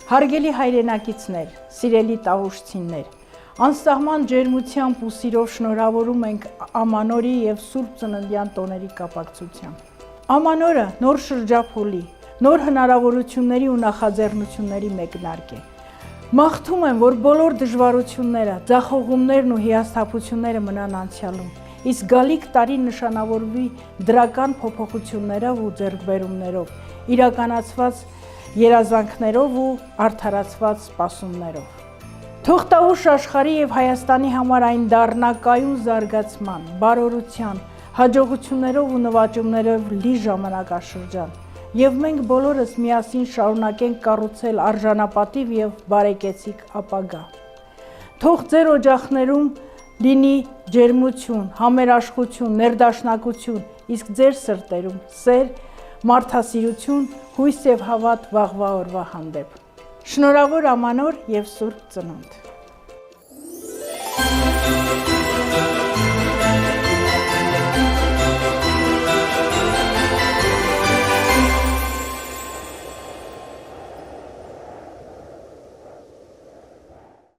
Հարգելի հայրենակիցներ, սիրելի տավուշցիներ, անսահման ջերմությամբ ու սիրով շնորհավորում ենք Ամանորի և Սուրբ Ծննդյան տոների կապակցությամբ։ Ամանորը նոր շրջափուլի, նոր հնարավորությունների ու նախաձեռնությունների մեկնարկ է։ Մաղթում եմ, որ բոլոր դժվարությունները, ձախողումներն ու հիասթափությունները մնան անցյալում, իսկ գալիք տարին նշանավորվի դրական փոփոխություններով ու ձեռքբերումներով, իրականացված երազանքներով ու արդարացված սպասումներով։ Թող տավուշ աշխարհի և Հայաստանի համար այն դառնա կայուն զարգացման, բարօրության, հաջողություններով ու նվաճումներով լի ժամանակաշրջան, և մենք բոլորս միասին շարունակենք կառուցել արժանապատիվ և բարեկեցիկ ապագա։ Թող ձեր օջախներում լինի ջերմություն, համերաշխություն, ներդաշնակություն, իսկ ձեր սրտերում սեր, մարդասիրություն, հույս և հավատ վաղվա օրվա հանդեպ։ Շնորհավոր Ամանոր և Սուրբ Ծնունդ։